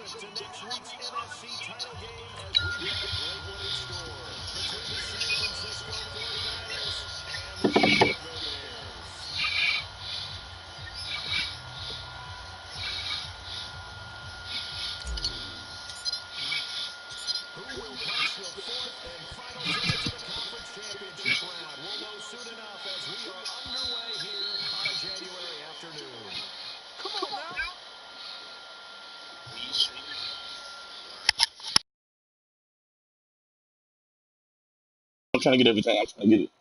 entrance to next week's NFC title game as we've got a great one in store between the San Francisco 49ers and the Chicago Bears. Who will punch the fourth and final ticket to the conference championship round? We'll know soon enough as we are underway here on a January afternoon. Come on now. I'm trying to get everything. I'm trying to get it.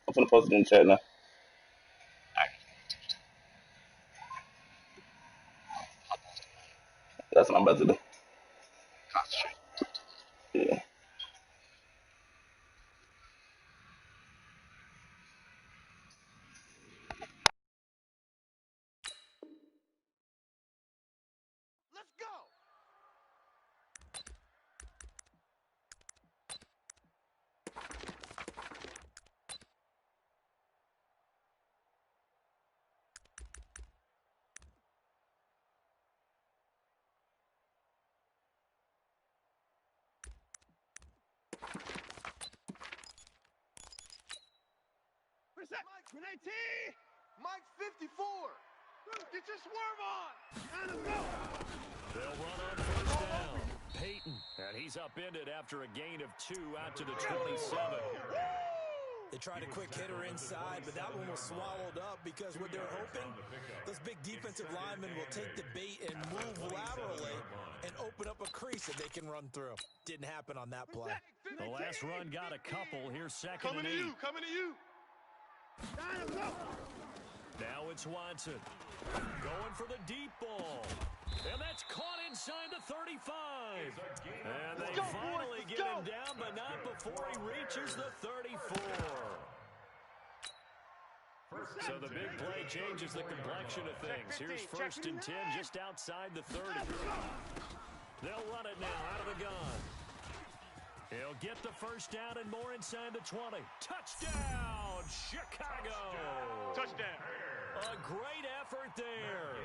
I'm gonna post it in the chat now. That's what I'm about to do. Yeah. Let's go. Where's that? Mike, Renee T! Mike 54! Get your swerve on! And let's go! They'll run on first down. Peyton, and he's upended after a gain of 2 out to the 27. They tried a quick hitter inside, but that one was swallowed up because what they're hoping, those big defensive linemen will take the bait and move laterally and open up a crease that they can run through. Didn't happen on that play. The last run got a couple. Here's second and 8. Coming to you. Now it's Watson. Going for the deep ball. And that's caught inside the 35. And they finally get him down, but not before he reaches the 34. So the big play changes the complexion of things. Here's first and 10 just outside the 30. They'll run it now out of the gun. He'll get the first down and more inside the 20. Touchdown, Chicago. Touchdown. A great effort there.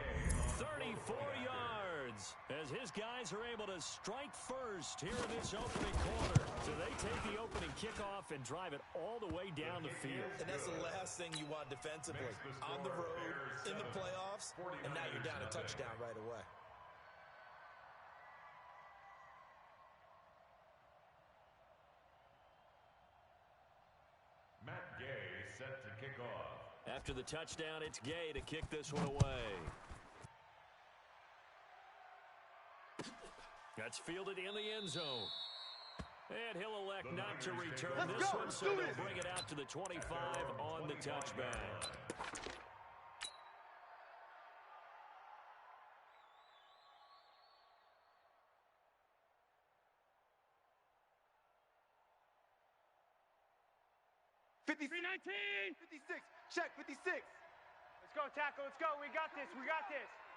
34 yards as his guys are able to strike first here in this opening quarter. So they take the opening kickoff and drive it all the way down the field. And that's the last thing you want defensively. On the road, in the playoffs, and now you're down a touchdown right away. Matt Gay set to kick off. After the touchdown, it's Gay to kick this one away. That's fielded in the end zone. And he'll elect not to return this one, so they'll bring it out to the 25 on the touchback. $53.19. 56. Check 56. Let's go, tackle. Let's go. We got this.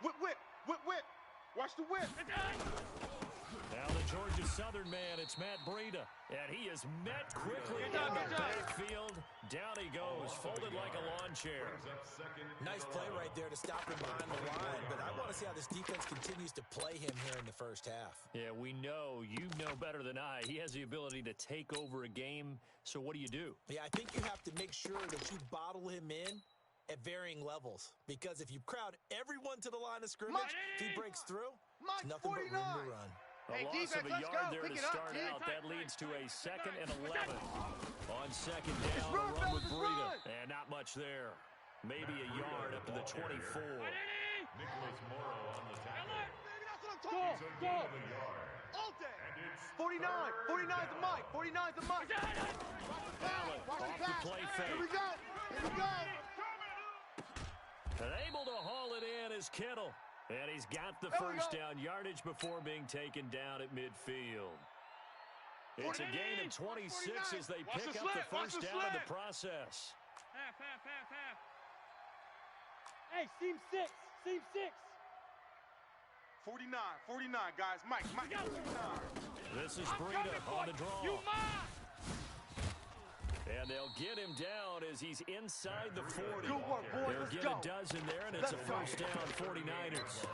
Whip. Watch the whip. Now the Georgia Southern man, it's Matt Breida. And he is met quickly in the backfield. Down he goes, folded like a lawn chair. Nice play right there to stop him behind the line, but I want to see how this defense continues to play him here in the first half. Yeah, we know. You know better than I. He has the ability to take over a game, so what do you do? Yeah, I think you have to make sure that you bottle him in at varying levels, because if you crowd everyone to the line of scrimmage, if he breaks through, it's nothing but room to run. A loss of a yard there to start out. That leads to a 2nd and 11. On second down, a run with Breida. And not much there. Maybe a yard up to the 24. Nicholas Morrow on the tackle. Go. All day. 49. 49's the mic. 49's the mic. Allen off the play fake. Here we go. And able to haul it in is Kittle. And he's got the first down yardage before being taken down at midfield. It's a gain of 26 as they pick up the first down in the process. Half. Hey, seam 6. 49, guys. Mike. 49. This is Breida on the draw. And they'll get him down as he's inside the 40. Good work, boy. They'll get a dozen there, and it's a first down 49ers.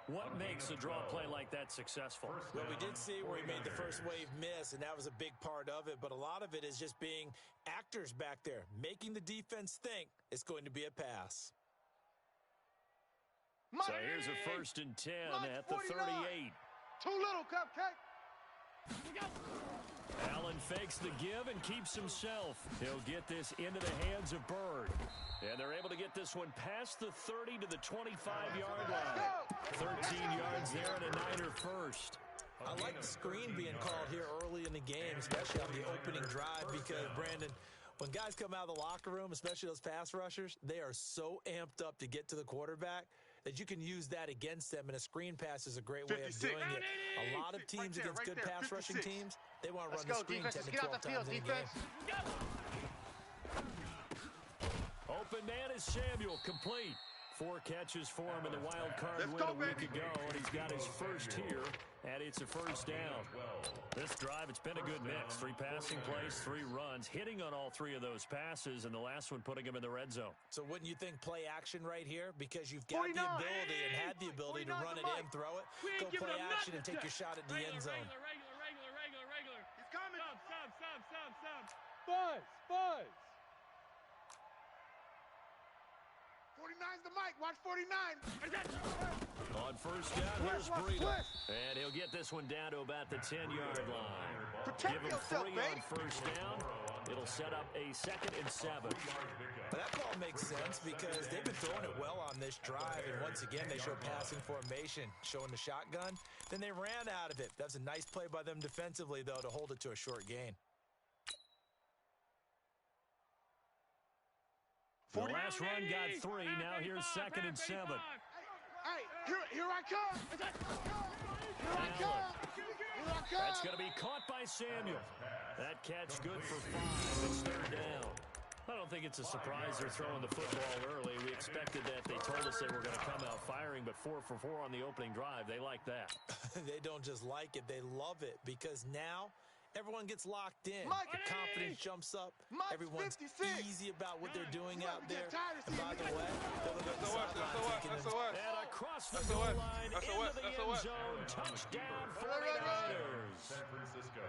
What makes a draw play like that successful? Well, we did see where he made the first wave miss, and that was a big part of it. But a lot of it is just being actors back there, making the defense think it's going to be a pass. So here's a 1st and 10 at the 38. Too little, Cupcake. Allen fakes the give and keeps himself. He'll get this into the hands of Bird. And they're able to get this one past the 30 to the 25-yard line. 13 yards there and a Niner first. I like the screen being called here early in the game, especially on the opening drive, because, Brandon, when guys come out of the locker room, especially those pass rushers, they are so amped up to get to the quarterback that you can use that against them, and a screen pass is a great way of doing it. A lot of teams against good pass rushing teams, they want to run the screen 10 to 12 times in a game. Open man is Samuel, complete. 4 catches for him in the wild card win a week ago, and he's got his first here, and it's a first down. This drive, it's been a good mix. 3 passing plays, 3 runs, hitting on all 3 of those passes, and the last one putting him in the red zone. So wouldn't you think play action right here? Because you've got the ability and had the ability to run it in, throw it, go play action, and take your shot at the end zone. Regular. He's coming. Stop. Buzz. 49's the mic. Watch 49. On first down, here's Breida. And he'll get this one down to about the 10-yard line. Give him 3 on first down. It'll set up a 2nd and 7. That call makes sense because they've been throwing it well on this drive, and once again they showed passing formation, showing the shotgun. Then they ran out of it. That's a nice play by them defensively, though, to hold it to a short gain. The last run got 3. Now here's 2nd and 7. Hey, here I come. That's going to be caught by Samuel. That catch good for 5. It's 3rd down. I don't think it's a surprise they're throwing the football early. We expected that. They told us they were going to come out firing, but 4 for 4 on the opening drive. They like that. They don't just like it. They love it because now everyone gets locked in. The confidence jumps up. Everyone's easy about what they're doing out there. And by the way, and across the goal line into the end zone. Touchdown 49ers. San Francisco.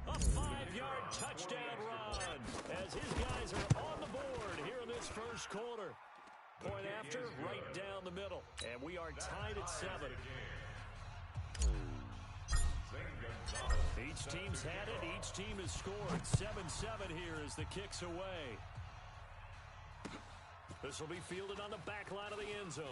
A 5-yard touchdown run as his guys are on the board here in this first quarter. Point after, right down the middle. And we are tied at 7. Each team's had it. Each team has scored. 7-7 here as the kick's away. This will be fielded on the back line of the end zone.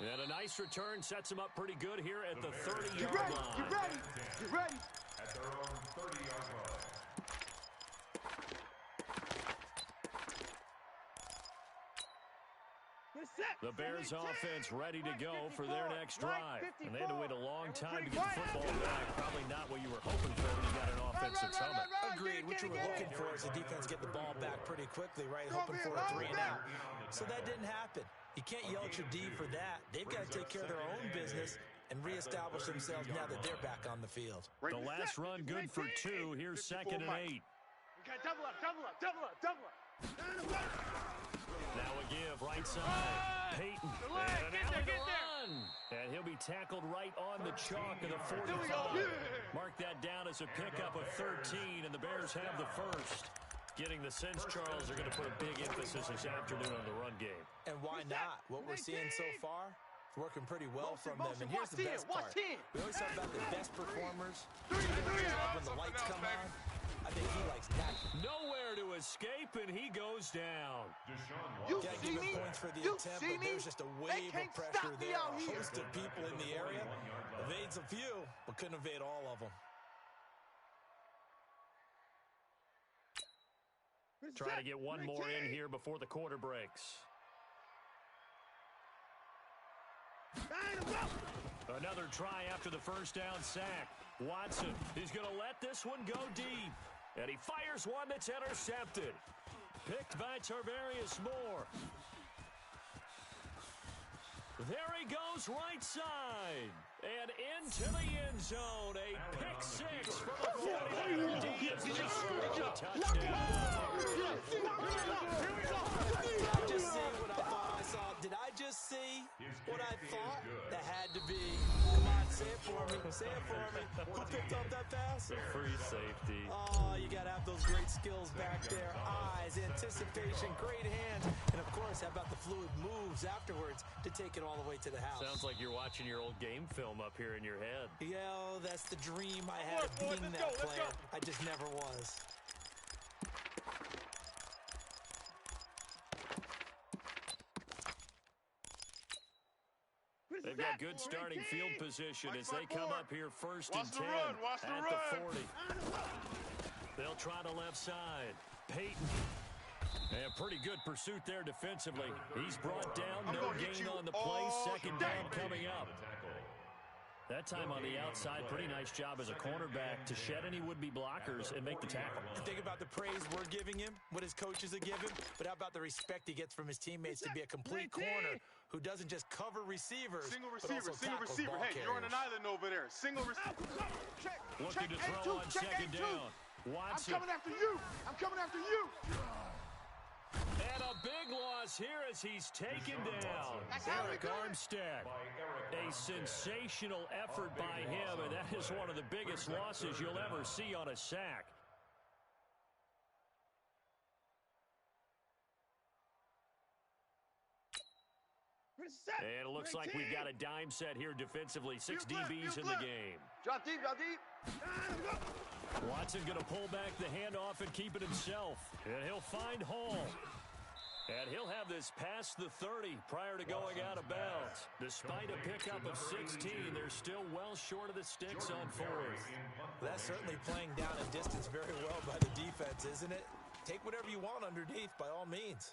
And a nice return sets him up pretty good here at the 30-yard line. Get ready. At their own 30-yard line. The Bears offense ready to go for their next drive. And they had to wait a long time to get the football back. Probably not what you were hoping for when you got an offensive summit. Agreed. What you were looking for is the defense get the ball back pretty quickly, right? Hoping for a 3 and out. So that didn't happen. You can't yell at your D for that. They've got to take care of their own business and reestablish themselves now that they're back on the field. The last run good for 2. Here's 2nd and 8. We got double up. Now a give, right side. Peyton. And an Allen run. And he'll be tackled right on the chalk of the 45. Mark that down as a pickup of 13, and the Bears have the first. Getting the sense, Charles, are going to put a big emphasis this afternoon on the run game. And why not? What we're seeing so far, it's working pretty well from them. And here's the best part. We always talk about the best performers. When the lights come on, I think he likes that. Nowhere to escape, and he goes down. Can't give him points for the attempt, but there's just a wave of pressure there. A host of people in the area. Evades a few, but couldn't evade all of them. Trying to get one more in here before the quarter breaks. Another try after the first down sack. Watson is going to let this one go deep. And he fires one that's intercepted. Picked by Tarvarius Moore. There he goes right side. And into the end zone, a pick six from the 49er D as they score a touchdown. I just see what I thought I saw. Did I just see what I thought? That had to be. Come on, say it for me. Say it for me. Who picked up that pass? The free safety. Oh, you got to have those great skills back there. Eyes, anticipation, great hands. And, of course, how about the fluid moves afterwards to take it all the way to the house? Sounds like you're watching your old game film up here in your head. Yeah, that's the dream I had of being that player. I just never was. They've got good starting field position as they come up here first and 10 at the 40. They'll try the left side. Peyton. And pretty good pursuit there defensively. He's brought down, no gain on the play. Second down coming up. That time on the outside, pretty nice job as a cornerback to shed any would-be blockers and make the tackle. Think about the praise we're giving him, what his coaches are giving, but how about the respect he gets from his teammates to be a complete corner who doesn't just cover receivers, Single but receiver, also single tackles receiver. ball Hey, you're on carriers. an island over there. Single receiver. Check. Looking to throw on second down. Watson. I'm coming after you. I'm coming after you. And a big loss here as he's taken down. Eric Armstead. A sensational effort by him, and that is one of the biggest losses you'll ever see on a sack. And it looks like we've got a dime set here defensively. 6 DBs in the game. Drop deep, drop deep. Watson going to pull back the handoff and keep it himself. And he'll find Hall. And he'll have this past the 30 prior to going out of bounds. Despite a pickup of 16, they're still well short of the sticks on fourth. That's certainly playing down in distance very well by the defense, isn't it? Take whatever you want underneath by all means.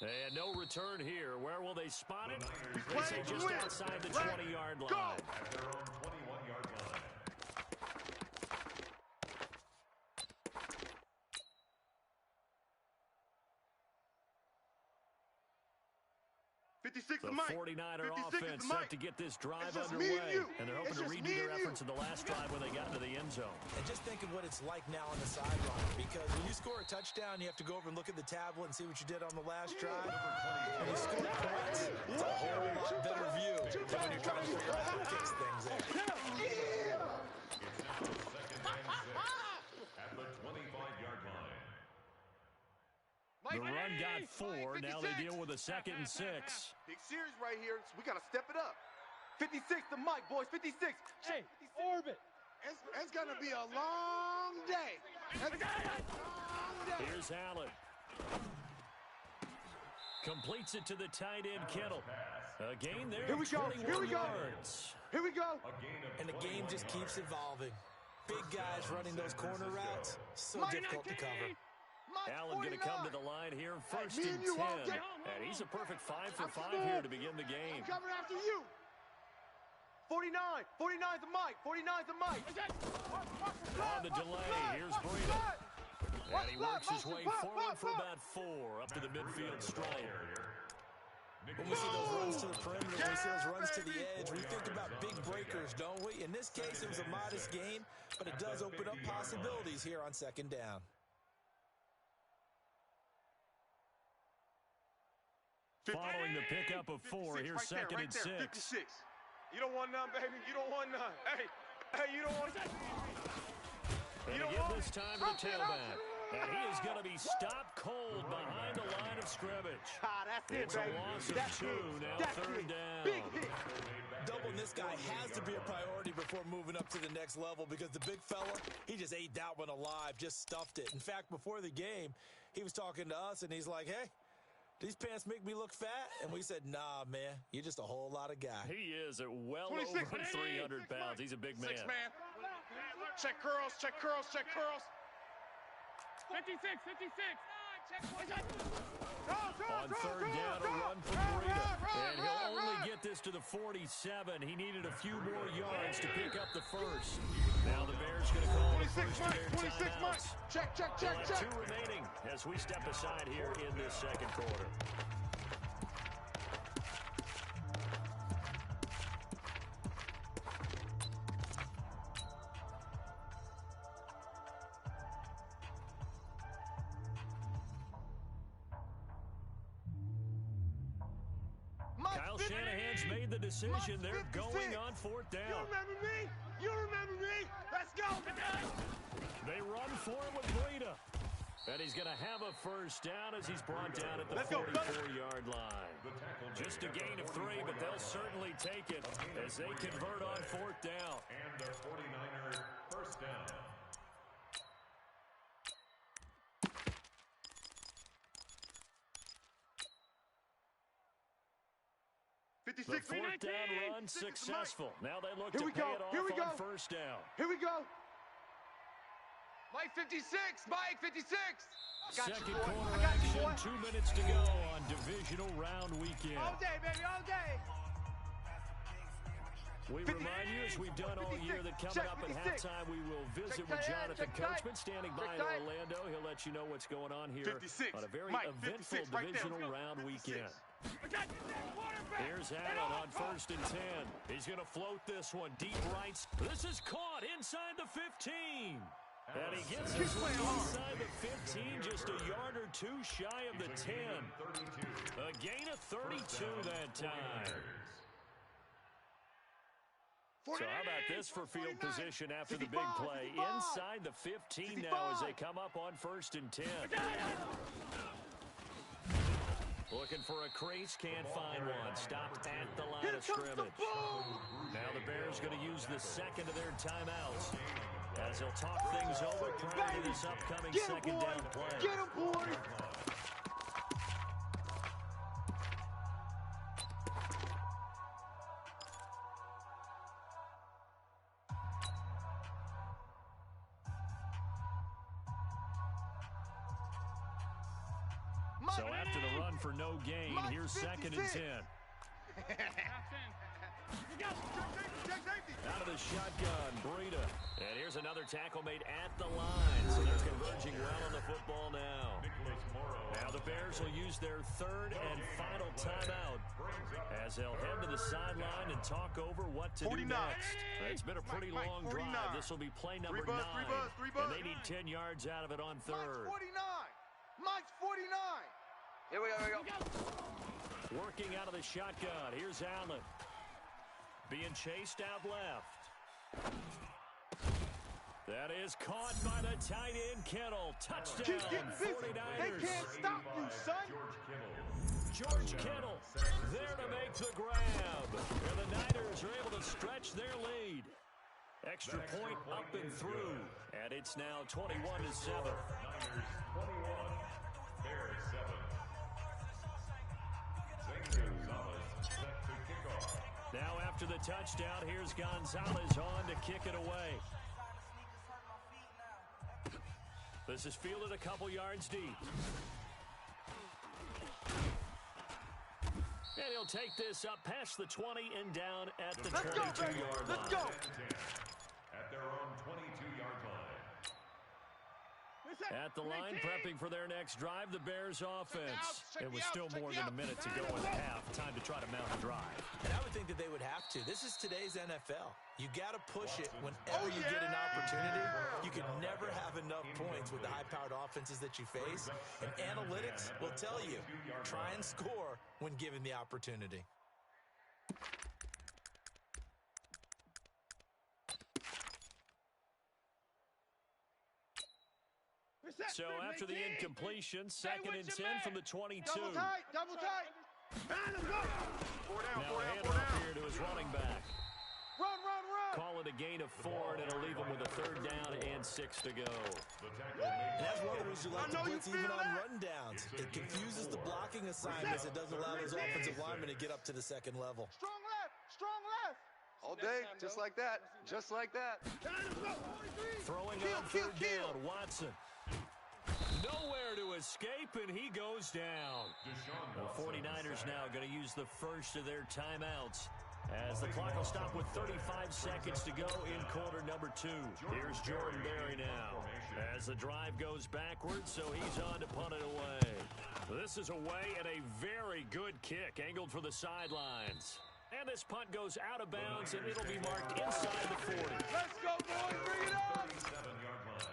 And no return here. Where will they spot it? They say just outside the 20-yard line. At their own 21-yard line. 56 The to Mike. 49er 56 offense to set Mike. to get this drive It's just me and underway. you. And they're hoping It's to just redo me their and you. efforts in the last drive when they got into the end zone. And just think of what it's like now on the sideline, because when you score a touchdown, you have to go over and look at the tablet and see what you did on the last drive. When you score points, it's a whole lot better view than when you're trying to figure out how to fix things there. It's now second and 6 at the 25-yard line. The run got 4. Now they deal with a 2nd and 6. Big series right here. So we got to step it up. 56 to Mike, boys. 56. Hey, orbit. It's going to be a long day. Long day. Here's Allen. Completes it to the tight end, Kittle. A gain there. Here we go. 21 Here we go. yards. Here we go. And the game just keeps evolving. Big guys running those corner routes, so Mike difficult to cover. Mike, Allen going to 49. come to the line here, first me and and you 10. all day. And he's a perfect 5 for I'm 5 coming. here to begin the game. I'm coming after you. 49. 49 to Mike. 49 to Mike. On the delay, here's Breida. And he works his way forward for about 4 up to the midfield stripe. When we see those runs to the perimeter, when we see those runs to the edge, we think about big breakers, don't we? In this case, it was a modest gain, but it does open up possibilities here on second down. Following the pickup of 4, here's right there, 2nd right and there, 6. 56. You don't want none, baby. You don't want none. Hey, you don't want none. And You to don't give want this time to the tailback. And he is going to be stopped cold behind the line of scrimmage. That's it, It's a baby. loss of That's 2, it. now That's 3rd it. down. Big hit. Doubling this guy has to be a priority before moving up to the next level, because the big fella, he just ate that one alive, just stuffed it. In fact, before the game, he was talking to us, and he's like, hey, these pants make me look fat? And we said, nah, man, you're just a whole lot of guy. He is at well 26, over 300 pounds. He's a big man. 6 man. Check curls, check curls, check curls. 56, 56. On 3rd down, a run from Breida. And he'll only get this to the 47. He needed a few more yards to pick up the first. Now the Bears going to call the 26 first of Mike, their 26 Mike. timeouts. Check, check, They'll check, have check. 2 remaining as we step aside here in this second quarter. Kyle Shanahan's made the decision. They're going on fourth down. You remember me? You remember me? Let's go. They run for it with Breida. And he's going to have a first down as he's brought down at the 44-yard line. Just a gain of 3, but they'll certainly take it as they convert on fourth down. And the 49er first down. 56, The fourth down run successful. Now they look to pay it off on first down. Here we go. Mike 56. Mike 56. Second quarter action, 2 minutes to go on divisional round weekend. All day, baby, all day. We remind you, as we've done all year, that coming up at halftime, we will visit with Jonathan Coachman standing by in Orlando. He'll let you know what's going on here on a very eventful divisional round weekend. Here's Allen on 1st and 10. He's going to float this one deep right. This is caught inside the 15. And he gets his way inside the 15, just a yard or 2 shy of the 10. A gain of 32 that time. So how about this for field position after the big play? Inside the 15 now as they come up on 1st and 10. Looking for a crease, can't find one. Stopped at the line of scrimmage. Now the Bears going to use the second of their timeouts as they'll talk things over prior to this upcoming second down play. Get him, boy! So after the run for no gain, here's 2nd and 10. Out of the shotgun, Breida. And here's another tackle made at the line. So they're converging well on the football now. Now the Bears will use their 3rd and final timeout as they'll head to the sideline and talk over what to do next. It's been a pretty long drive. This will be play number 9. And they need 10 yards out of it on 3rd. Mike's 49. Here we go. Working out of the shotgun. Here's Allen. Being chased out left. That is caught by the tight end, Kittle. Touchdown, 49ers. They can't stop you, son. George Kittle there to make the grab. And the Niners are able to stretch their lead. Extra point up and through. And it's now 21-7. Niners 21, Bears 7. Now after the touchdown, here's Gonzalez on to kick it away. This is fielded a couple yards deep. And he'll take this up past the 20 and down at the 22-yard line. Let's go. At their own 22-yard line. At the line, prepping for their next drive, the Bears offense. It was still more than a minute to go in the half. Time to try to mount a drive. And I would think that they would have to. This is today's NFL. You got to push it whenever you get an opportunity. You can never have enough points with the high-powered offenses that you face. And analytics will tell you, try and score when given the opportunity. So after the incompletion, 2nd and 10 from the 22. Double tight. Now a handoff here to his running back. Run. Call it a gain of 4, and it'll leave him with a 3rd down and 6 to go. And that's one of the reasons you like to blitz even on rundowns. It confuses the blocking assignments. It doesn't allow those offensive linemen to get up to the second level. Strong left. All day, just like that. Throwing on 3rd down, Watson. Nowhere to escape, and he goes down. The 49ers now going to use the first of their timeouts as the clock will stop with 35 seconds to go in quarter number 2. Here's Jordan Berry now as the drive goes backwards, so he's on to punt it away. This is away and a very good kick angled for the sidelines. And this punt goes out of bounds, and it'll be marked inside the 40. Let's go, boys. Bring it up. 37-yard line.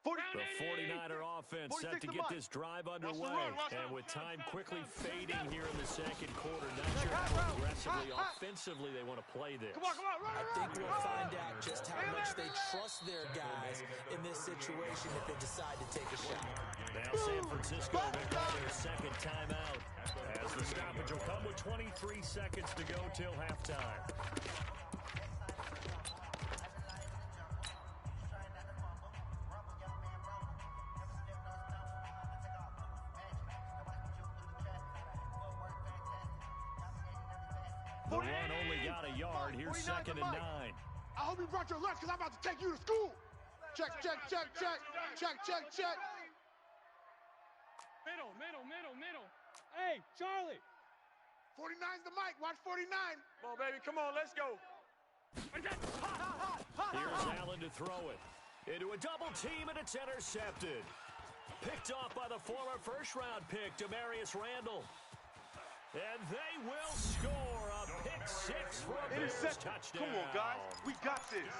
The 49er offense set to get this drive underway. And with time quickly fading here in the second quarter, not sure how aggressively, offensively they want to play this. I think we'll find out just how much they trust their guys in this situation if they decide to take a shot. Now San Francisco will call their second timeout, as the stoppage will come with 23 seconds to go till halftime. The run only got a yard. Here's 2nd and 9. I hope you brought your lunch because I'm about to take you to school. Check, check, check, check. Check, check, check. Middle, middle, middle, middle. Hey, Charlie. 49's the mic. Watch 49. Come on, baby. Come on, let's go. Here's Allen to throw it. Into a double team, and it's intercepted. Picked off by the former first-round pick, Demarius Randall. And they will score a pick six for a Bears touchdown. Come on, guys. We got this.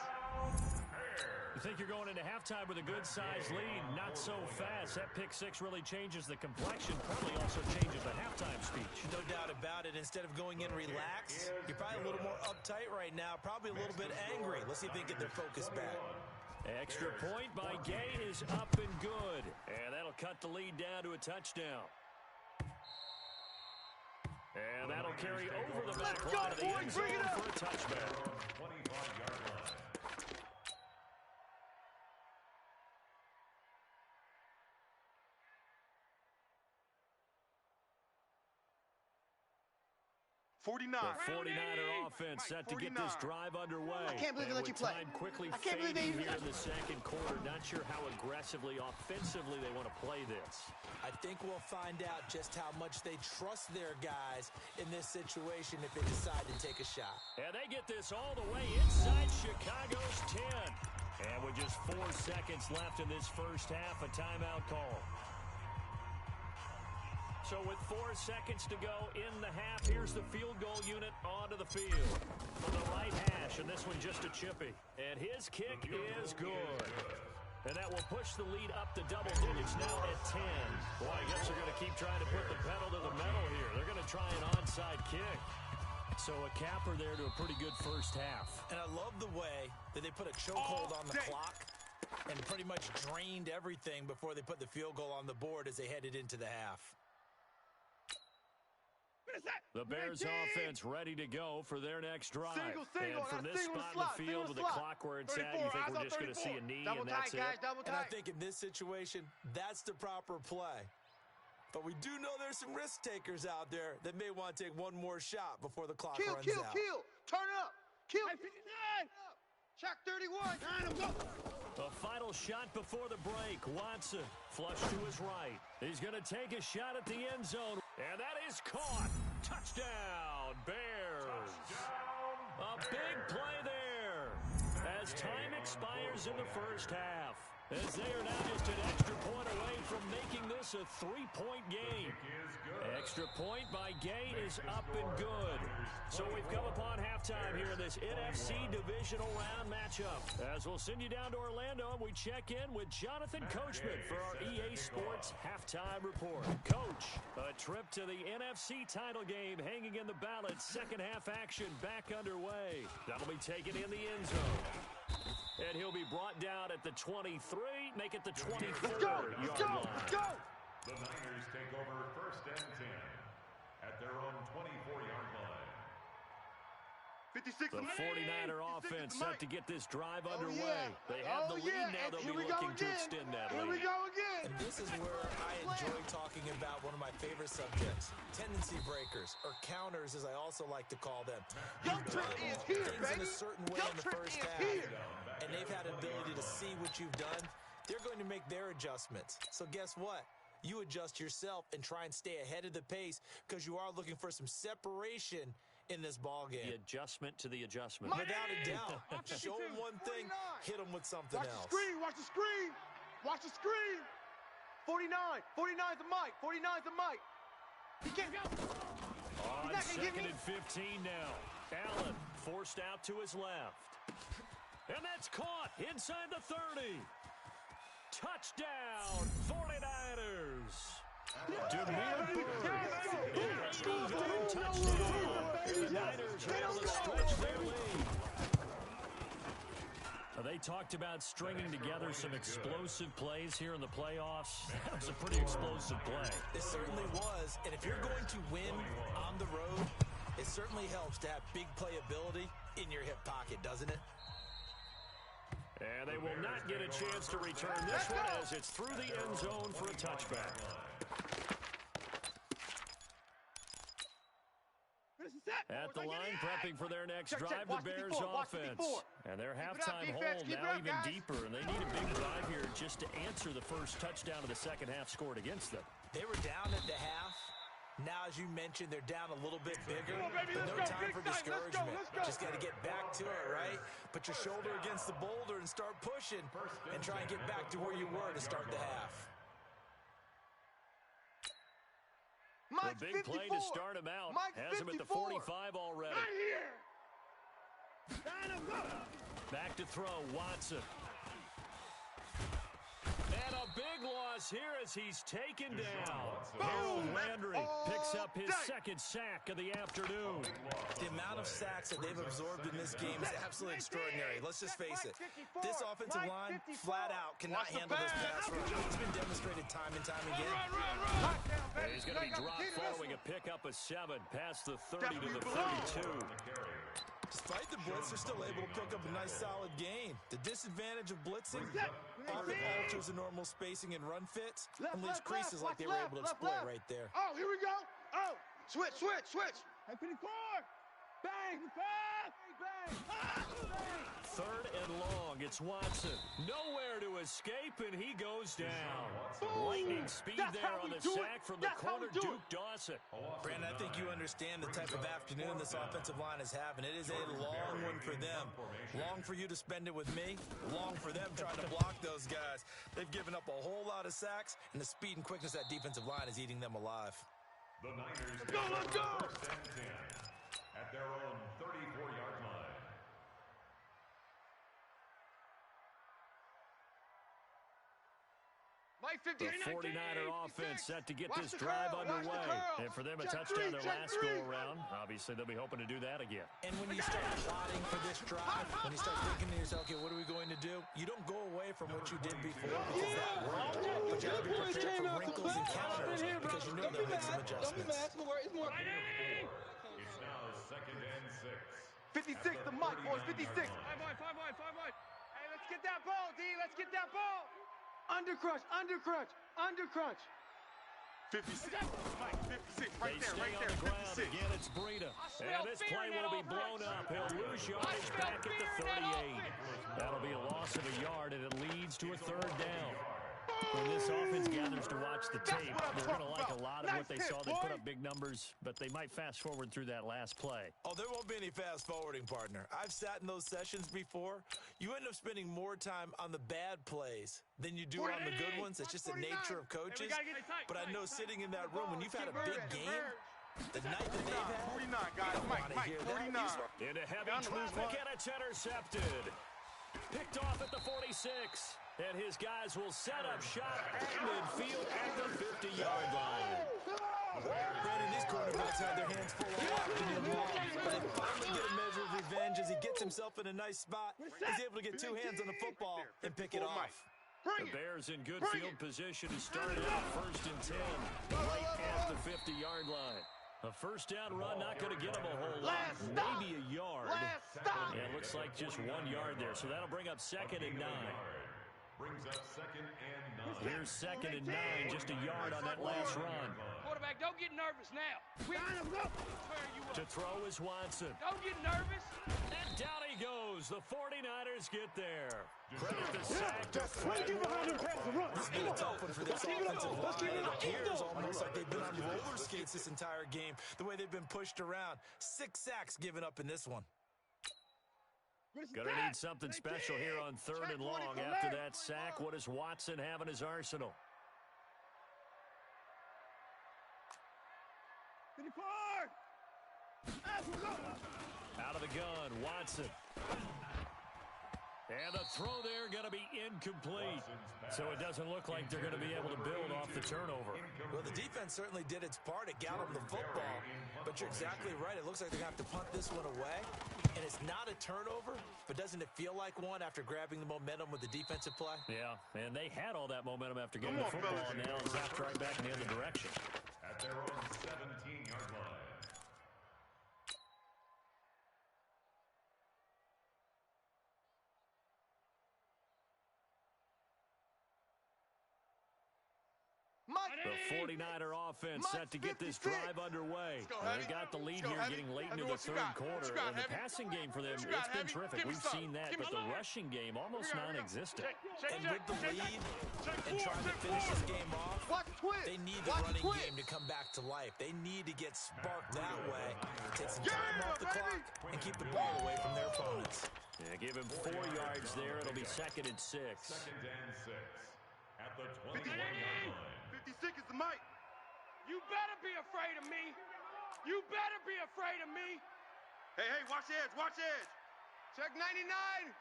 You think you're going into halftime with a good-sized lead? Not so fast. That pick six really changes the complexion. Probably also changes the halftime speech. No doubt about it. Instead of going in relaxed, you're probably a little more uptight right now. Probably a little bit angry. Let's see if they can get their focus back. Extra point by Gay is up and good. And that'll cut the lead down to a touchdown. And that'll carry over the back line of the end zone for a touchback. 25-yard line. The 49er offense set to get this drive underway. I can't believe they let you play. Time quickly I can't believe they fading even here in the second quarter. Not sure how aggressively, offensively they want to play this. I think we'll find out just how much they trust their guys in this situation if they decide to take a shot. And they get this all the way inside Chicago's 10. And with just 4 seconds left in this first half, a timeout call. So with 4 seconds to go in the half, here's the field goal unit onto the field. From the right hash, and this one just a chippy. And his kick is good. And that will push the lead up to double digits now at 10. Boy, I guess they're going to keep trying to put the pedal to the metal here. They're going to try an onside kick. So a capper there to a pretty good first half. And I love the way that they put a chokehold on the clock and pretty much drained everything before they put the field goal on the board as they headed into the half. The Bears offense ready to go for their next drive. And from this spot in the field with the clock where it's at, you think we're just going to see a knee and that's it? And I think in this situation, that's the proper play. But we do know there's some risk takers out there that may want to take one more shot before the clock runs out. Kill. Turn up. Kill. Check 31. Go. A final shot before the break. Watson flush to his right. He's going to take a shot at the end zone. And that is caught. Touchdown, Bears. A big play there as time expires in the first half. As they are now just an extra point away from making this a 3-point game. Extra point by Gay is up and good. So we've come upon halftime here in this NFC Divisional Round matchup. As we'll send you down to Orlando, and we check in with Jonathan Coachman for our EA Sports Halftime Report. Coach, a trip to the NFC title game hanging in the balance. Second half action back underway. That'll be taken in the end zone. And he'll be brought down at the 23, make it the 24-yard line. The Niners take over 1st and 10 at their own 24-yard line. 56. The 49er offense set to get this drive underway. They have the lead now. They'll be looking to extend that lead. Here we go again. And this is where I enjoy talking about one of my favorite subjects, tendency breakers, or counters as I also like to call them. Young Trent is here, things baby. in a certain way in the first half, and they've had an ability to see what you've done. They're going to make their adjustments. So guess what? You adjust yourself and try and stay ahead of the pace because you are looking for some separation in this ball game. The adjustment to the adjustment. Without a doubt. Show them one thing, hit them with something else. Watch the screen. Watch the screen. 49. 49's the mic. 49's the mic. He can't go. On 2nd and 15 now. Allen forced out to his left. And that's caught inside the 30. Touchdown, 49ers. Demir Bird, an 80-yard touchdown. And the Niners are able to stretch their lead. They talked about stringing together some explosive plays here in the playoffs. That was a pretty explosive play. It certainly was. And if you're going to win on the road, it certainly helps to have big playability in your hip pocket, doesn't it? And they will not get a chance to return this one as it's through the end zone for a touchback. At the line, prepping for their next drive, the Bears offense. And their halftime hole now even deeper, and they need a big drive here just to answer the first touchdown of the second half scored against them. They were down at the half. Now, as you mentioned, they're down a little bit bigger, but no time for discouragement. Just got to get back to it, right? Put your shoulder against the boulder and start pushing and try and get back to where you were to start the half. The big play to start him out has him at the 45 already. Back to throw, Watson. And a big loss here as he's taken down. Harold Landry picks up his second sack of the afternoon. The amount of sacks that they've absorbed in this game is absolutely extraordinary. Let's just face it. This offensive line, flat out, cannot handle this pass rush. It's been demonstrated time and time again. And he's going to be dropped following a pickup of 7 past the 30 to the 32. Despite the blitz, they're still able to pick up a nice, solid gain. The disadvantage of blitzing often alters the normal spacing and run fits and leaves creases like they were able to exploit right there. Oh, here we go. Oh, switch. Hey, 54. Bang, pass. Bang. Third and long, it's Watson. Nowhere to escape, and he goes down. Lightning speed there on the sack from the corner, Duke Dawson. Brandon, I think you understand the type of afternoon this offensive line is having. It is a long one for them. Long for you to spend it with me. Long for them trying to block those guys. They've given up a whole lot of sacks, and the speed and quickness of that defensive line is eating them alive. The Niners let's go. First and 10 at their own 34-yard line. The 49er offense set to get this drive underway. And for them, a touchdown their last go-around. Obviously, they'll be hoping to do that again. And when you start plotting for this drive, when you start thinking to yourself, okay, what are we going to do? You don't go away from what you did before because that worked. But you have to be prepared for wrinkles and counters because you know they'll make some adjustments. It's now second and 6. 56, the mic, boys, 56. 5 wide. Hey, let's get that ball, D. Let's get that ball. Under crunch. 56. Mike, 56. Right they there, stay right on there. the ground. 56. Again, it's Breida. And this play will be blown up. He'll lose yardage back at the 38. That'll be a loss of a yard, and it leads to a third down. When this offense gathers to watch the tape, they're going to like a lot of what they saw. They put up big numbers, but they might fast forward through that last play. Oh, there won't be any fast forwarding, partner. I've sat in those sessions before. You end up spending more time on the bad plays than you do on the good ones. It's just the nature of coaches. But I know sitting in that room, when you've had a big game, the night that they've had, 49, guys. Mike, 49. Into heavy traffic, and it's intercepted. Picked off at the 46. And his guys will set up shop at midfield at the 50-yard line. Brandon, these quarterbacks have their hands full of afternoon long. But they finally get a measure of revenge as he gets himself in a nice spot. He's able to get 2 hands on the football and pick it off. The Bears in good field position to start out first and 10, right at the 50-yard line. A first down run, not going to get him a whole lot, maybe a yard. And it looks like just 1 yard there, so that'll bring up second and 9. Brings up second and 9. Here's second and 9, just a yard on that last run. Quarterback, don't get nervous now. To throw is Watson. Don't get nervous. And down he goes. The 49ers get there. Credit the sack to Fred. This has been a tough one for this offensive line. It appears almost like they've been on roller skates this entire game, the way they've been pushed around. 6 sacks given up in this one. Going to need something special here on third and long. After that sack, what does Watson have in his arsenal? 54. Out of the gun, Watson. And the throw there going to be incomplete. So it doesn't look like they're going to be able to build off the turnover. Well, the defense certainly did its part. It got them the football. But you're exactly right. It looks like they're going to have to punt this one away. And it's not a turnover, but doesn't it feel like one after grabbing the momentum with the defensive play? Yeah, and they had all that momentum after getting the football, and now it's zapped right back in the other direction. At their own 17-yard line. The 49er offense set to get this drive underway. They got the lead here getting late into the third quarter. And the passing game for them, it's been terrific. We've seen that, but the rushing game almost non-existent. And with the lead and trying to finish this game off, they need the running game to come back to life. They need to get sparked that way, take some time off the clock, and keep the ball away from their opponents. Yeah, give him 4 yards there. It'll be 2nd and 6. 2nd and 6. At the 21-yard line. 56 is the mic. You better be afraid of me. You better be afraid of me. Hey, watch the edge, watch the edge. Check 99,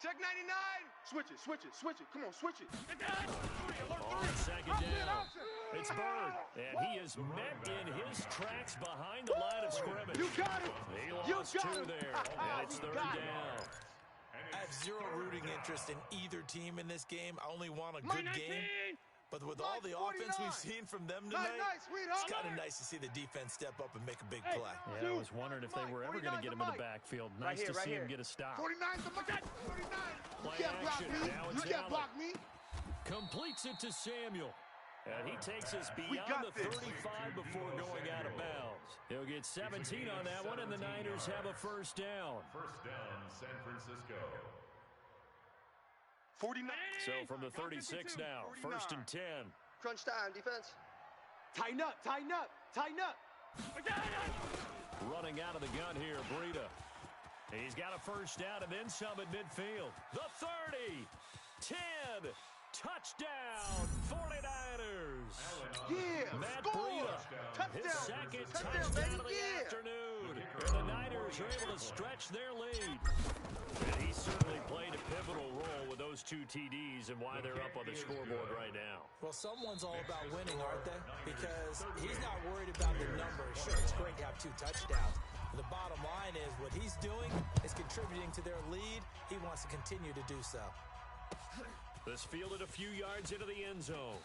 check 99. Switch it. Come on, switch it. On 2nd down, it's Bird, and he is met in his tracks behind the line of scrimmage. You got it. He lost 2 there, and it's 3rd down. I have zero rooting interest in either team in this game. I only want a good game. But with all the offense we've seen from them tonight, it's kind of nice to see the defense step up and make a big play. Yeah, I was wondering if they were ever going to get him in the backfield. Nice to see him get a stop. 49's the mic. 49. Play action. Now it's Allen. Completes it to Samuel. And he takes us beyond the 35 before going out of bounds. He'll get 17 on that one, and the Niners have a first down. First down, San Francisco. 49. So from the 36 now, 1st and 10. Crunch time, defense. Tighten up. Running out of the gun here, Breida. He's got a first down and then some at midfield. The 30, 10, touchdown, 49ers. Yeah, Matt score. Breida, his second touchdown of the afternoon. And the Niners are able to stretch their lead. And he certainly played a pivotal role with those 2 TDs and why they're up on the scoreboard right now. Well, someone's all about winning, aren't they? Because he's not worried about the numbers. Sure, it's great to have 2 touchdowns. But the bottom line is what he's doing is contributing to their lead. He wants to continue to do so. This fielded a few yards into the end zone.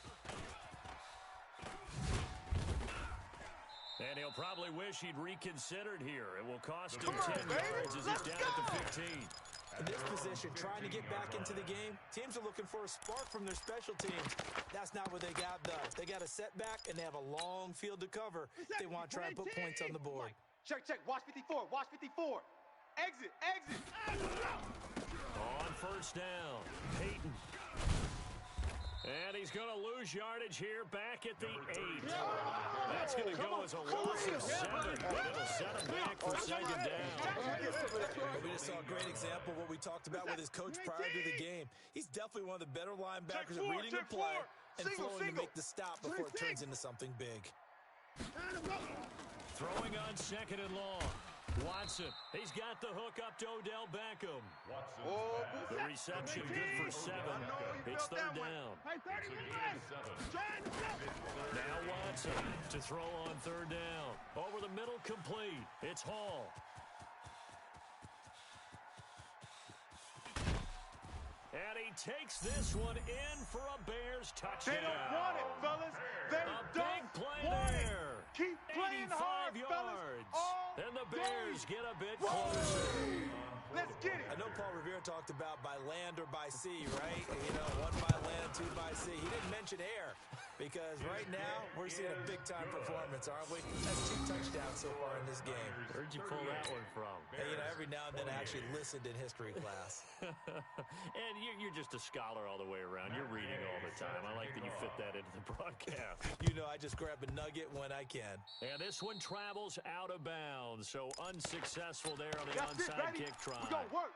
And he'll probably wish he'd reconsidered here. It will cost him 10 yards as he's down at the 15. In this position, trying to get back into the game, teams are looking for a spark from their special teams. That's not what they got, though. They got a setback, and they have a long field to cover if they want to try and put points on the board. Check. Watch 54. Exit. On first down, Peyton. And he's going to lose yardage here back at the 8. That's going to go as a loss of 7. But it'll set him back for 2nd down. We just saw a great example of what we talked about with his coach prior to the game. He's definitely one of the better linebackers at reading the play and flowing to make the stop before it turns into something big. Throwing on 2nd and long. Watson, he's got the hook up to Odell Beckham. The reception good for 7. It's 3rd down. Now Watson to throw on 3rd down. Over the middle, complete. It's Hall. And he takes this one in for a Bears touchdown. They don't want it, fellas. They a don't big play want there. It. Keep playing hard, 85 fellas. yards. All And the Bears day. get a bit closer. Let's get it. I know Paul Revere talked about by land or by sea, right? You know, 1 by land, 2 by sea. He didn't mention air because right now we're seeing a big-time performance, aren't we? That's 2 touchdowns so far in this game. Where'd you pull that one from? Hey, you know, every now and then I actually listened in history class. And you're just a scholar all the way around. You're reading all the time. I like that you fit that into the broadcast. You know, I just grab a nugget when I can. And this one travels out of bounds, so unsuccessful there on the That's it, onside baby. kick try. We're going to work.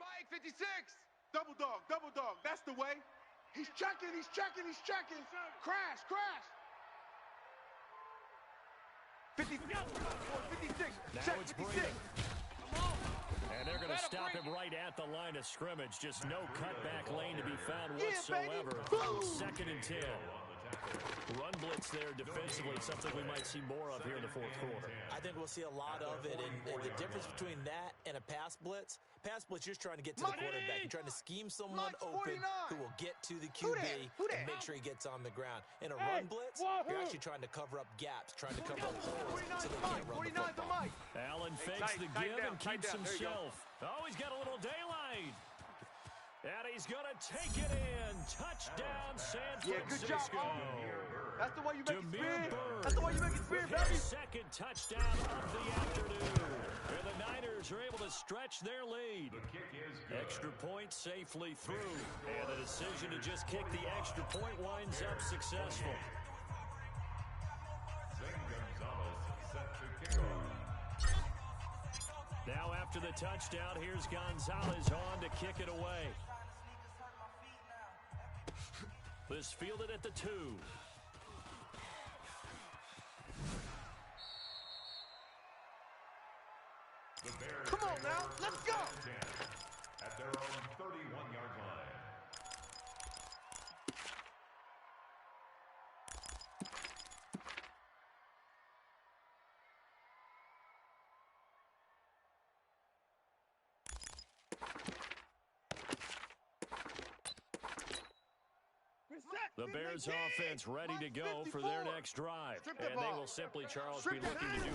Mike 56. Double dog. That's the way. He's checking. Crash. 56. Now Check, it's 56. Brady. And they're going to stop him right at the line of scrimmage. Just no cutback lane to be found whatsoever. Second and 10. Run blitz there defensively, something we might see more of here in the fourth quarter. I think we'll see a lot of it, and the difference between that and a pass blitz, you're just trying to get to the quarterback. You're trying to scheme someone open who will get to the QB and make sure he gets on the ground. In a run blitz, you're actually trying to cover up gaps, trying to cover up holes so they can't run the football. Allen fakes the give and keeps himself. Oh, he's got a little daylight. And he's going to take it in. Touchdown, San Francisco. Good job, That's the way you make it spin. Bird. That's the way you make it spin, baby. Second touchdown of the afternoon. And the Niners are able to stretch their lead. Extra point safely through. And the decision to just kick the extra point winds up successful. Now after the touchdown, here's Gonzalez on to kick it away. This fielded at the 2. Come on now, let's go. At their own 31-yard line. The Bears offense ready to go for their next drive. And they will simply, Charles, be looking to do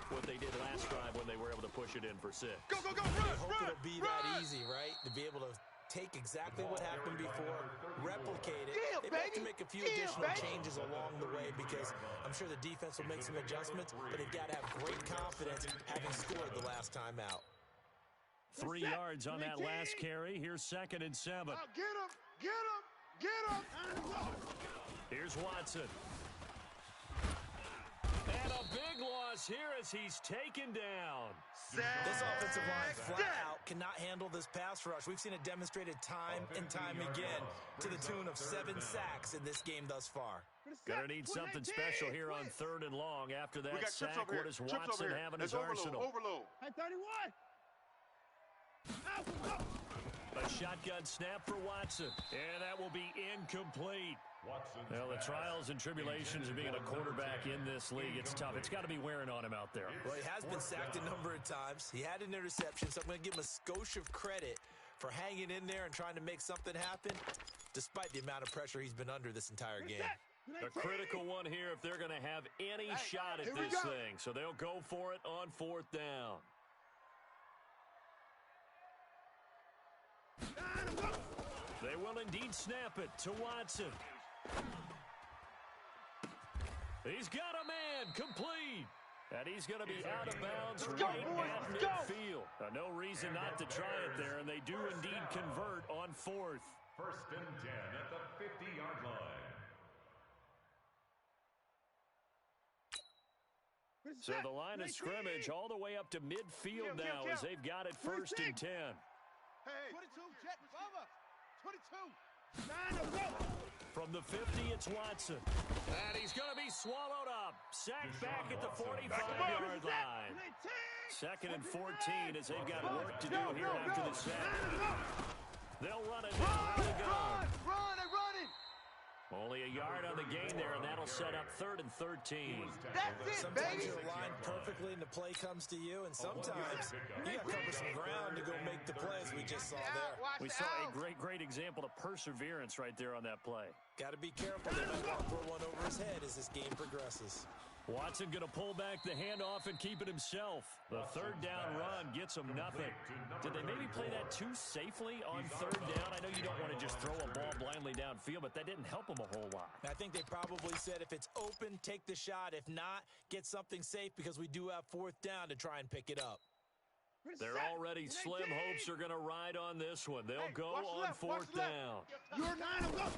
what they did last drive when they were able to push it in for 6. Go, go, go, I hope it'll be that easy, right? To be able to take exactly what happened before, replicate it. They have to make a few additional changes along the way because I'm sure the defense will make some adjustments, but they've got to have great confidence having scored the last time out. 3 yards on that last carry. Here's 2nd and 7. Get him! Get him! Get him! Here's Watson. And a big loss here as he's taken down. This offensive line flat out cannot handle this pass rush. We've seen it demonstrated time and time again to the tune of 7 sacks in this game thus far. Gonna need something special here on 3rd and long. After that sack, what does Watson have in his arsenal? Overload. Hey, 31. A shotgun snap for Watson, and that will be incomplete. Well, the trials and tribulations of being a quarterback in this league, it's tough. It's got to be wearing on him out there. Well, he has been sacked a number of times. He had an interception, so I'm going to give him a skosh of credit for hanging in there and trying to make something happen, despite the amount of pressure he's been under this entire game. A critical one here if they're going to have any shot at this thing. So they'll go for it on 4th down. They will indeed snap it to Watson. He's got a man, complete. And he's going to be out of bounds right at midfield. No reason not to try it there, and they do indeed convert on 4th. 1st and 10 at the 50-yard line. So the line of scrimmage all the way up to midfield now as they've got it 1st and 10. Hey, 22, jet, cover. 22. From the 50, it's Watson. And he's going to be swallowed up. Sacked back at the 45-yard line. 2nd and 14 as they've got work to do here after the sack. They'll run it now. Run, they're running. Only a yard on the gain there, and that'll set up 3rd and 13. That's it, Sometimes baby. you're aligned perfectly and the play comes to you, and sometimes you got to cover some ground to go make the play, as we just saw there. We saw a great example of perseverance right there on that play. Got to be careful. They might want to throw one over his head as this game progresses. Watson going to pull back the handoff and keep it himself. The 3rd down run gets him nothing. Did they maybe play that too safely on 3rd down? I know you don't want to just throw a ball blindly downfield, but that didn't help him a whole lot. I think they probably said if it's open, take the shot. If not, get something safe because we do have 4th down to try and pick it up. They're already slim hopes are going to ride on this one. They'll go on 4th down. You're 9 of them.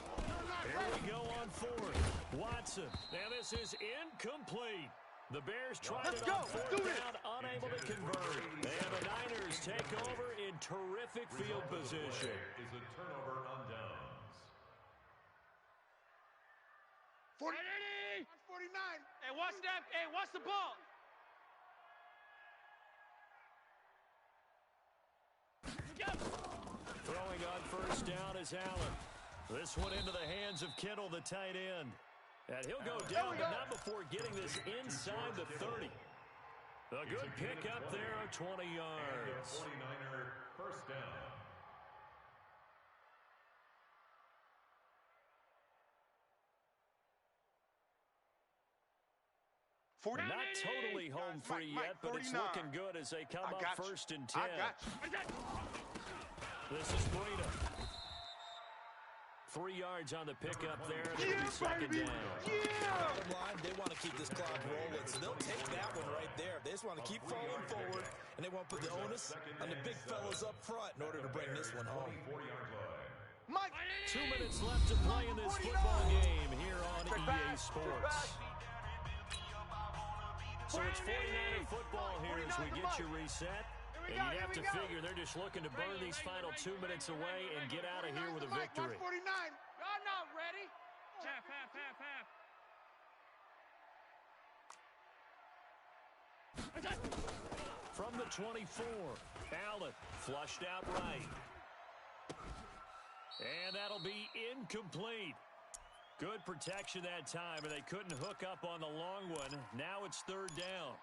Here we go on 4th. Watson. Now this is incomplete. The Bears tried it on 4th down, unable to convert. And the Niners take over in terrific field position. Is a turnover on downs. 40. Hey, watch that. Hey, watch the ball. Throwing on first down is Allen. This one into the hands of Kittle, the tight end. And he'll go down, but not before getting this inside the 30. A good pickup there of 20 yards. 49er first down. Not totally home free yet, but it's looking good as they come up first and 10. This is Breida. 3 yards on the pickup there. It'll be second down. Bottom line, they want to keep this clock rolling, so they'll take that one right there. They just want to keep falling forward, and they want to put the onus on the big fellas up front in order to bring this one home. 2 minutes left to play in this football game here on EA Sports. So it's 49er football here as we get you reset. And you'd have to figure they're just looking to burn these final 2 minutes away and get out of here with a victory. Y'all not ready. Half. From the 24, Allen flushed out right. And that'll be incomplete. Good protection that time, and they couldn't hook up on the long one. Now it's third down.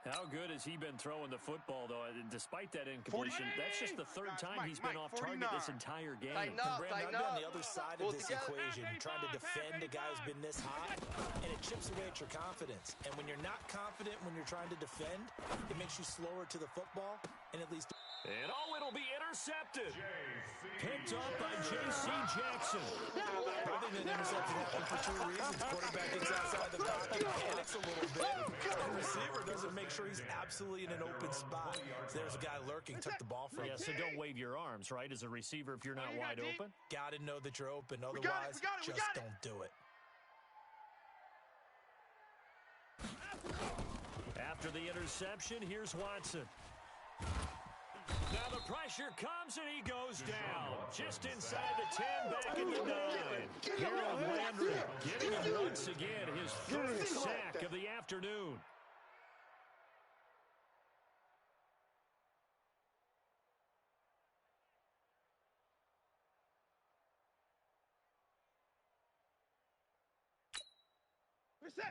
How good has he been throwing the football, though? Despite that incompletion, that's just the third time he's been off target this entire game. And Brandon, I've been on the other side of this equation, trying to defend a guy who's been this hot, and it chips away at your confidence. And when you're not confident when you're trying to defend, it makes you slower to the football, and at least... And it'll be intercepted. Picked up by J.C. Jackson. I think that interception happened for 2 reasons. Quarterback gets outside the pocket, panics a little bit, and the receiver doesn't make sure he's absolutely in an open spot. So there's a guy lurking, took the ball from him. Yeah, so don't wave your arms, right, as a receiver if you're not wide open? Got to know that you're open. Otherwise, just don't do it. After the interception, here's Watson. Now the pressure comes and he goes down. Just inside the 10, back in the 9. Harold Landry getting him once again, his third sack of the afternoon.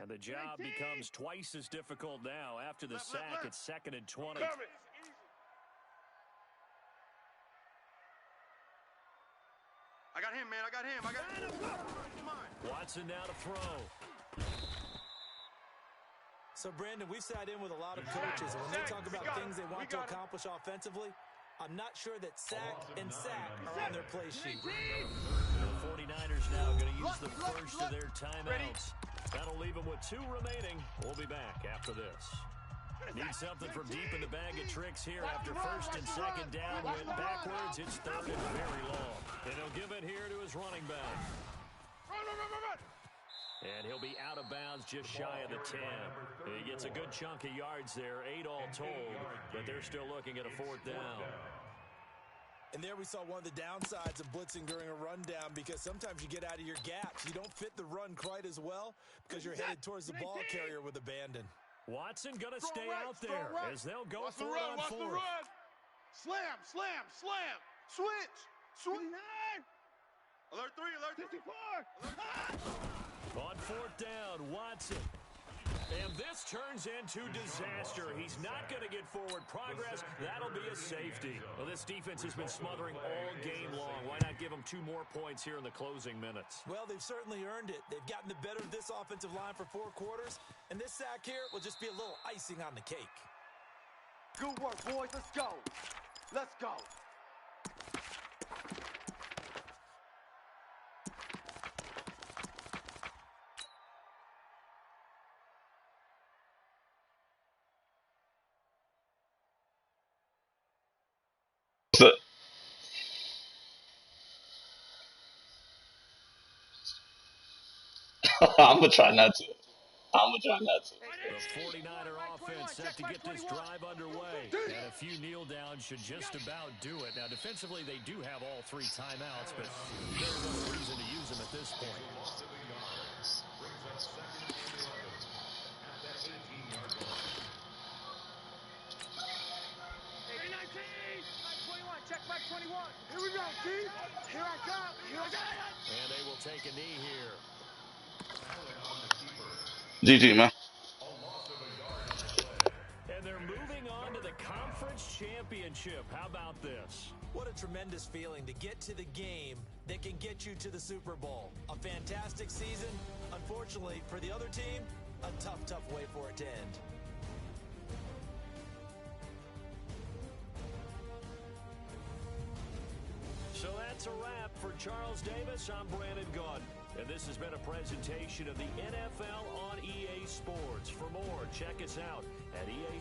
And the job becomes twice as difficult now. After the sack, it's 2nd and 20. I got him, man. I got him. Watson now to throw. So, Brandon, we've sat in with a lot of coaches, and when they talk about things they want to accomplish offensively, I'm not sure that sack and sack are on their play sheet. The 49ers now going to use the first of their timeouts. That'll leave them with 2 remaining. We'll be back after this. Need something from deep in the bag of tricks here after first and second down. Went backwards. It's third and very long. And he'll give it here to his running back. And he'll be out of bounds just shy of the 10. He gets a good chunk of yards there, 8 all told, but they're still looking at a 4th down. And there we saw one of the downsides of blitzing during a rundown, because sometimes you get out of your gaps. You don't fit the run quite as well because you're headed towards the ball carrier with abandon. Watson going to stay out there as they'll go for it on 4th. Slam, slam, slam. Switch. Alert 3, alert 54. On 4th down, Watson. And this turns into disaster. He's not going to get forward progress. That'll be a safety. Well, this defense has been smothering all game long. Why not give them 2 more points here in the closing minutes? Well, they've certainly earned it. They've gotten the better of this offensive line for 4 quarters, and this sack here will just be a little icing on the cake. Good work, boys. Let's go. Let's go. So, I'm gonna try not to. I'm gonna try not to. The 49er offense set to get this drive underway. And a few kneel downs should just about do it. Now, defensively, they do have all 3 timeouts, but very little reason to use them at this point. Brings up second and 11 at that 18-yard line. 319. 21. Check back 21. Here we go, T. Here I come. Here I go. And they will take a knee here. GG, man. And they're moving on to the conference championship. How about this? What a tremendous feeling to get to the game that can get you to the Super Bowl. A fantastic season. Unfortunately, for the other team, a tough way for it to end. So that's a wrap for Charles Davis. I'm Brandon Gaudin. And this has been a presentation of the NFL on EA Sports. For more, check us out at EA